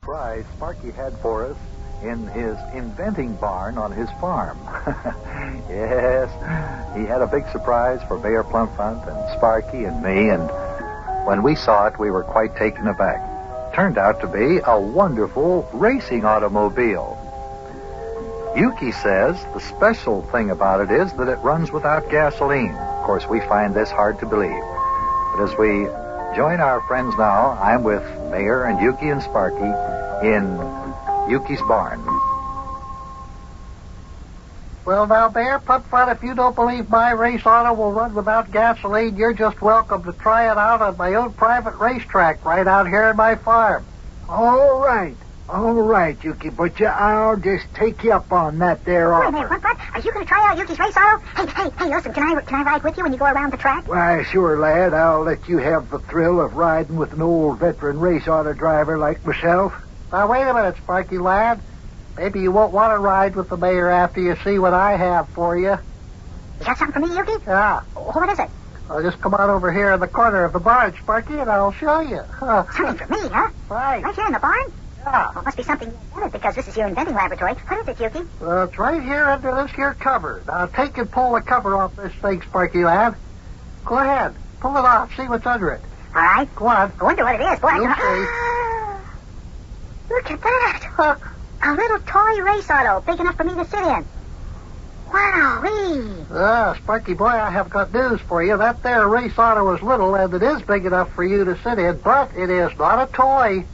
surprise Sparky had for us in his inventing barn on his farm. Yes, he had a big surprise for Mayor Plumphunt and Sparky and me, and when we saw it, we were quite taken aback. Turned out to be a wonderful racing automobile. Yuki says the special thing about it is that it runs without gasoline. Of course, we find this hard to believe. But as we join our friends now, I'm with Mayor and Yuki and Sparky in Yuki's barn. Well, now, Mayor Plumphunt, if you don't believe my race auto will run without gasoline, you're just welcome to try it out on my own private racetrack right out here in my farm. All right, Yuki, but I'll just take you up on that there offer. Wait a minute, what? Are you going to try out Yuki's race auto? Hey, listen, can I ride with you when you go around the track? Why, sure, lad. I'll let you have the thrill of riding with an old veteran race auto driver like myself. Now, wait a minute, Sparky lad. Maybe you won't want to ride with the mayor after you see what I have for you. You got something for me, Yuki? Yeah. What is it? I'll just come on over here in the corner of the barn, Sparky, and I'll show you. Something for me, huh? Right. Right here in the barn? Yeah. Well, it must be something you invented because this is your inventing laboratory. What is it, Yuki? It's right here under this here cover. Now, take and pull the cover off this thing, Sparky lad. Go ahead. Pull it off. See what's under it. All right. Go on. I wonder what it is, boy. You'll see. Look at that. A little toy race auto, big enough for me to sit in. Wow-wee. Sparky boy, I have got news for you. That there race auto is little, and it is big enough for you to sit in, but it is not a toy.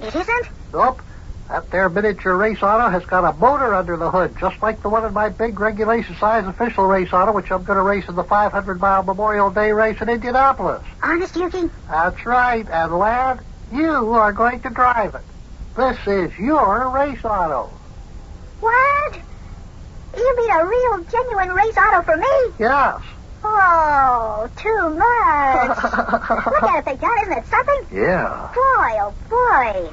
It isn't? Nope. That there miniature race auto has got a motor under the hood, just like the one in my big regulation-size official race auto, which I'm going to race in the 500-mile Memorial Day race in Indianapolis. Honest, Yuki? That's right, and lad, you are going to drive it. This is your race auto. What? You mean a real, genuine race auto for me? Yes. Oh, too much. Look at it, Big John. Isn't it something? Yeah. Boy, oh, boy.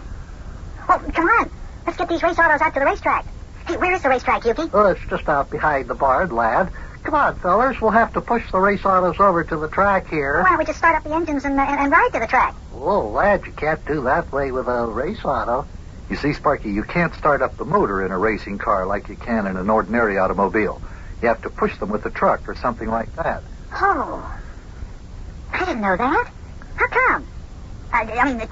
Oh, come on. Let's get these race autos out to the racetrack. Hey, where is the racetrack, Yuki? Oh, it's just out behind the barn, lad. Come on, fellers. We'll have to push the race autos over to the track here. Why don't we just start up the engines and ride to the track? Oh, lad, you can't do that way with a race auto. You see, Sparky, you can't start up the motor in a racing car like you can in an ordinary automobile. You have to push them with a truck or something like that. Oh. I didn't know that. How come?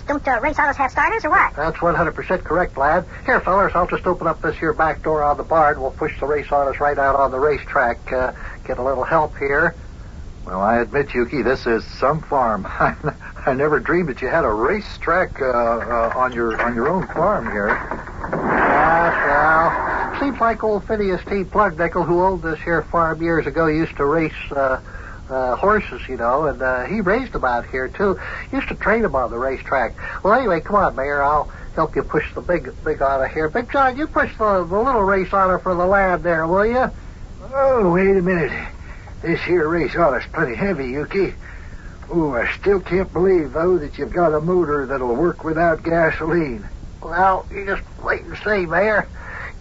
Don't race autos have starters or what? That's 100% correct, lad. Here, fellers, I'll just open up this here back door on the barn. We'll push the race autos right out on the racetrack. Get a little help here. Well, I admit, Yuki, this is some farm. I never dreamed that you had a racetrack on your own farm here. Yes, well, seems like old Phineas T. Plugnickel, who owned this here farm years ago, used to race horses, you know, and he raised them out here, too. Used to train them on the racetrack. Well, anyway, come on, Mayor. I'll help you push the big auto here. Big John, you push the little race auto for the lad there, will you? Oh, wait a minute. This here race auto's plenty heavy, Yuki. Oh, I still can't believe, though, that you've got a motor that'll work without gasoline. Well, you just wait and see, Mayor.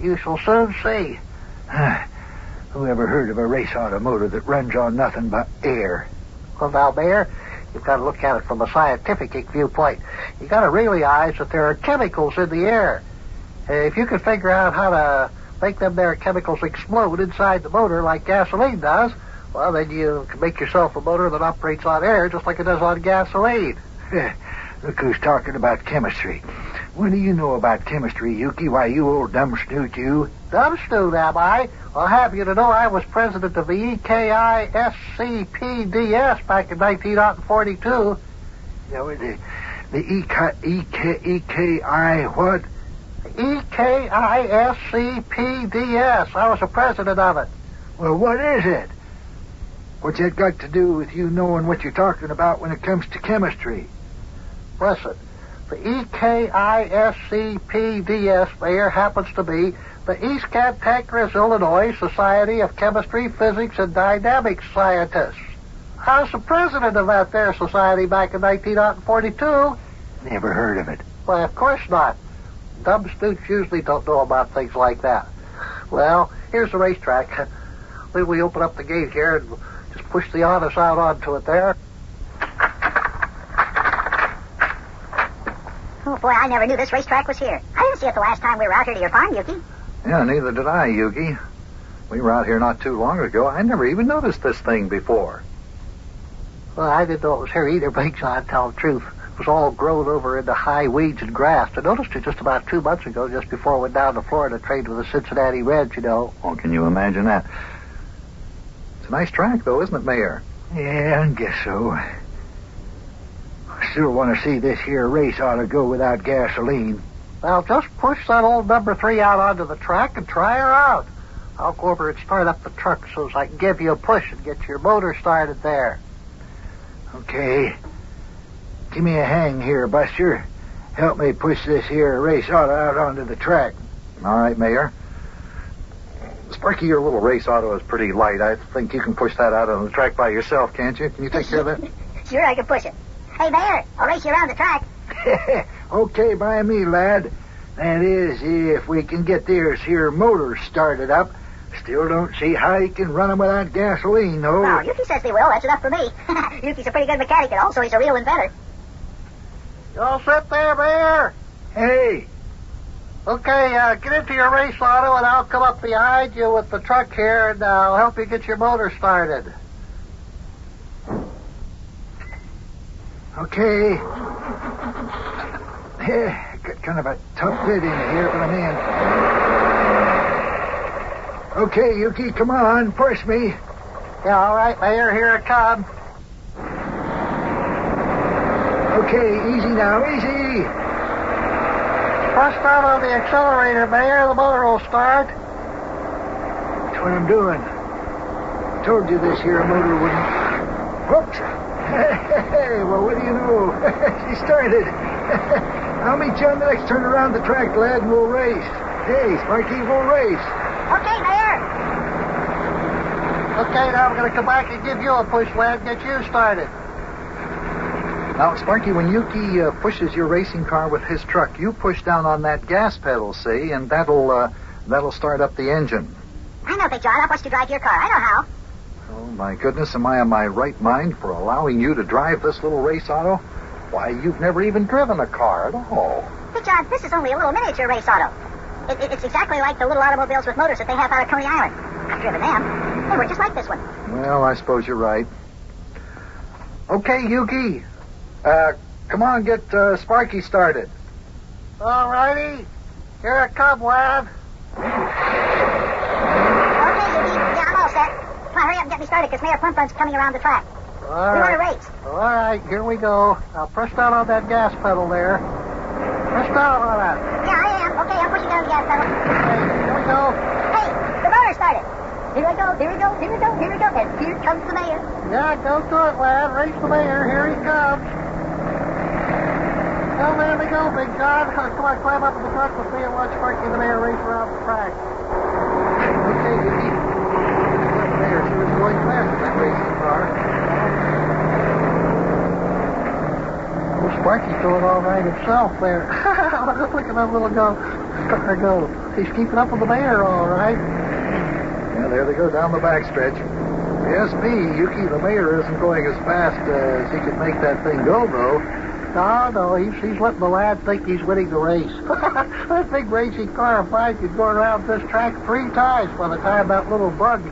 You shall soon see. Who ever heard of a race auto motor that runs on nothing but air? Well, now, Mayor, you've got to look at it from a scientific viewpoint. You've got to realize that there are chemicals in the air. If you could figure out how to make them there chemicals explode inside the motor like gasoline does, well, then you can make yourself a motor that operates on air just like it does on gasoline. Look who's talking about chemistry. What do you know about chemistry, Yuki? Why, you old dumb snoot, you. Dumb snoot, am I? I'll have you to know I was president of the EKISCPDS back in 1942. You know, the EKI what? EKISCPDS. I was the president of it. Well, what is it? What's that got to do with you knowing what you're talking about when it comes to chemistry? Listen, the EKISCPDS, Mayor, happens to be the East Cantankerous, Illinois Society of Chemistry, Physics, and Dynamics Scientists. I was the president of that there society back in 1942. Never heard of it. Why, of course not. Dumb stoots usually don't know about things like that. Well, here's the racetrack. We open up the gate here and just push the autos out onto it there. Oh, boy, Boy, I never knew this racetrack was here. I didn't see it the last time we were out here to your farm, Yuki. Yeah, neither did I, Yuki. We were out here not too long ago. I never even noticed this thing before. Well, I didn't know it was here either, Big John, to tell the truth. It was all grown over into high weeds and grass. I noticed it just about 2 months ago, just before I went down to Florida to trade with the Cincinnati Reds, you know. Oh, can you imagine that? It's a nice track, though, isn't it, Mayor? Yeah, I guess so. I still want to see this here race ought to go without gasoline. Well, just push that old number 3 out onto the track and try her out. I'll go over and start up the truck so as I can give you a push and get your motor started there. Okay. Give me a hang here, Buster. Help me push this here race auto out onto the track. All right, Mayor. Sparky, your little race auto is pretty light. I think you can push that out on the track by yourself, can't you? Can you take care of that? Sure, I can push it. Hey, Mayor, I'll race you around the track. Okay, by me, lad. That is, if we can get this here motor started up. Still don't see how you can run them without gasoline, though. Well, Yuki says they will. That's enough for me. Yuki's a pretty good mechanic, and also he's a real inventor. You all set there, Mayor? Hey, Okay, get into your race auto, and I'll come up behind you with the truck here, and I'll help you get your motor started. okay. Yeah, got kind of a tough fit in here, but I'm in. Okay, Yuki, come on, push me. Yeah, all right, Mayor, here it comes. Okay, easy now, easy. Press down on the accelerator, Mayor. The motor will start. That's what I'm doing. I told you this here motor wouldn't. Whoops. Hey, well, what do you know? She started. I'll meet you on the next turn around the track, lad, and we'll race. Hey, Sparky, we'll race. Okay, Mayor. Okay, now I'm going to come back and give you a push, lad, and get you started. Now, Sparky, when Yuki pushes your racing car with his truck, you push down on that gas pedal, see, and that'll start up the engine. I know, Big John. I'll watch you drive your car. I know how. Oh, my goodness, am I in my right mind for allowing you to drive this little race auto? Why, you've never even driven a car at all. Big John, this is only a little miniature race auto. It's exactly like the little automobiles with motors that they have out of Coney Island. I've driven them. They were just like this one. Well, I suppose you're right. Okay, Yuki. Come on, get Sparky started. All righty. Here it comes, lad. Okay, Yuki. Yeah, I'm all set. Come on, hurry up and get me started, because Mayor Plumpun's coming around the track. All We right. want to race. All right, here we go. Now press down on that gas pedal there. Press down on that. Yeah, I am. Okay, I'm pushing down the gas pedal. Okay, here we go. Hey, the motor started. Here we go, here we go, here we go, here we go. And here comes the Mayor. Yeah, go to it, lad. Race the Mayor. Here he comes. Well, there we go, Big John. Come on, climb up in the truck with me and watch Sparky and the Mayor race around the track. Okay, Yuki. The Mayor, she was going fast in that racing car. Well, Sparky's doing all right himself there. Look at that little car go. He's keeping up with the Mayor all right. Yeah, there they go down the backstretch. Yes, me, Yuki, the Mayor isn't going as fast as he could make that thing go, though. No, he's letting the lad think he's winning the race. That big racing car of mine could go around this track 3 times by the time that little bug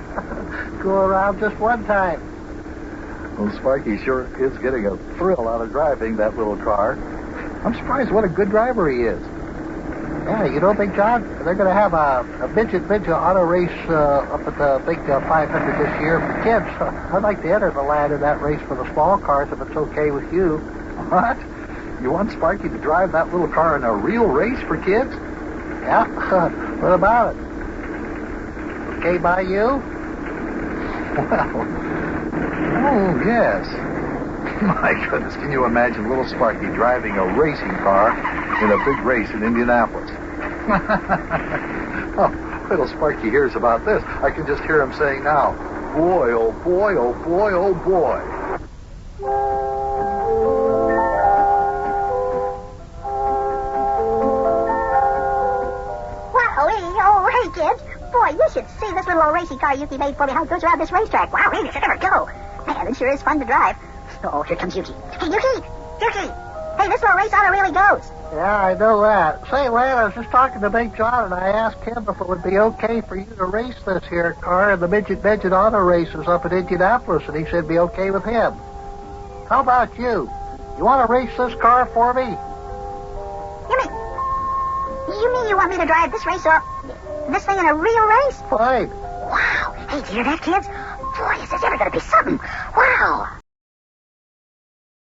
go around just 1 time. Well, Sparky sure is getting a thrill out of driving that little car. I'm surprised what a good driver he is. Yeah, you know, Big John, they're going to have a midget auto race up at the big 500 this year for kids. I'd like to enter the lad in that race for the small cars if it's okay with you. What? You want Sparky to drive that little car in a real race for kids? Yeah, what about it? Okay by you? Well, oh, yes. My goodness, can you imagine little Sparky driving a racing car in a big race in Indianapolis? Oh, little Sparky hears about this. I can just hear him saying now, boy, oh boy, oh boy, oh boy. Oh, hey, kids. Boy, you should see this little old racing car Yuki made for me. How it goes around this racetrack. Wow, hey, it should ever go. Man, it sure is fun to drive. Oh, here comes Yuki. Hey, Yuki! Yuki! Hey, this little race auto really goes. Yeah, I know that. Say, Lad, I was just talking to Big John, and I asked him if it would be okay for you to race this here car in the midget auto races up in Indianapolis, and he said it'd be okay with him. How about you? You want to race this car for me? You mean you want me to drive this this thing in a real race? Fine. Wow. Hey, do you hear that, kids? Boy, is this ever going to be something. Wow.